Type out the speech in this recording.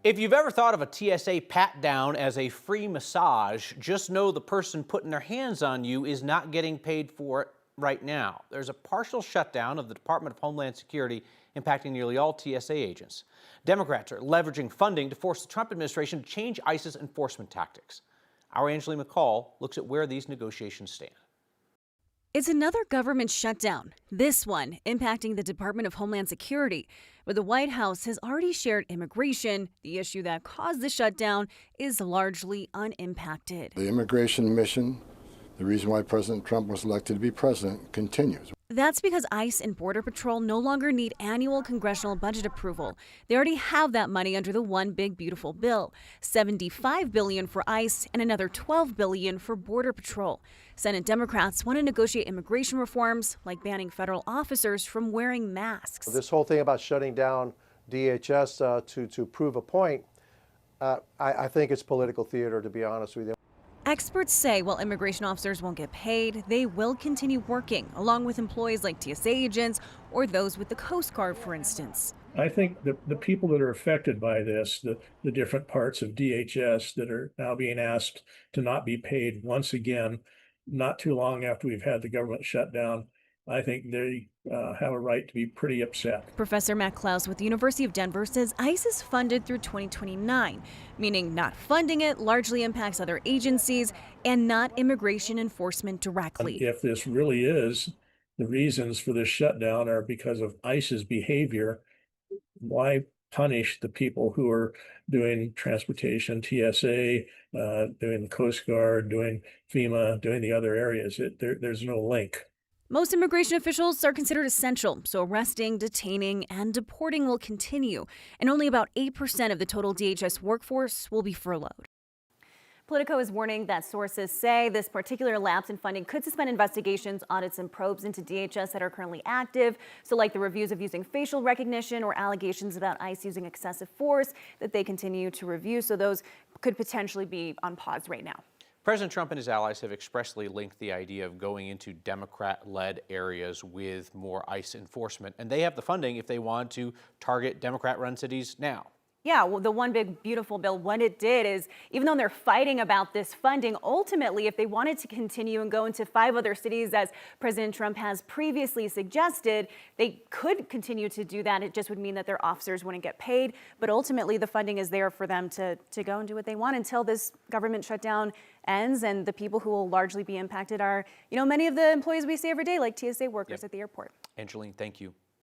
If you've ever thought of a TSA pat down as a free massage, just know the person putting their hands on you is not getting paid for it right now. There's a partial shutdown of the Department of Homeland Security impacting nearly all TSA agents. Democrats are leveraging funding to force the Trump administration to change ICE's enforcement tactics. Our Angeline McCall looks at where these negotiations stand. It's another government shutdown, this one impacting the Department of Homeland Security. But the White House has already shared immigration. The issue that caused the shutdown is largely unimpacted. The immigration mission, the reason why President Trump was elected to be president, continues. That's because ICE and Border Patrol no longer need annual congressional budget approval. They already have that money under the One Big Beautiful Bill, $75 billion for ICE and another $12 billion for Border Patrol. Senate Democrats want to negotiate immigration reforms like banning federal officers from wearing masks. This whole thing about shutting down DHS to prove a point, I think it's political theater, to be honest with you. Experts say while immigration officers won't get paid, they will continue working, along with employees like TSA agents or those with the Coast Guard, for instance. I think the people that are affected by this, the different parts of DHS that are now being asked to not be paid once again, not too long after we've had the government shut down, I think they have a right to be pretty upset. Professor Matt Klaus with the University of Denver says ICE is funded through 2029, meaning not funding it largely impacts other agencies and not immigration enforcement directly. If this really is the reasons for this shutdown are because of ICE's behavior, why punish the people who are doing transportation, TSA, doing the Coast Guard, doing FEMA, doing the other areas? There's no link. Most immigration officials are considered essential, so arresting, detaining, and deporting will continue, and only about 8% of the total DHS workforce will be furloughed. Politico is warning that sources say this particular lapse in funding could suspend investigations, audits, and probes into DHS that are currently active. So like the reviews of using facial recognition or allegations about ICE using excessive force that they continue to review. So those could potentially be on pause right now. President Trump and his allies have expressly linked the idea of going into Democrat-led areas with more ICE enforcement, and they have the funding if they want to target Democrat-run cities now. Yeah, well, the One Big Beautiful Bill, what it did is, even though they're fighting about this funding, ultimately, if they wanted to continue and go into 5 other cities, as President Trump has previously suggested, they could continue to do that. It just would mean that their officers wouldn't get paid. But ultimately, the funding is there for them to go and do what they want until this government shutdown ends. And the people who will largely be impacted are, many of the employees we see every day, like TSA workers at the airport. Angeline, thank you.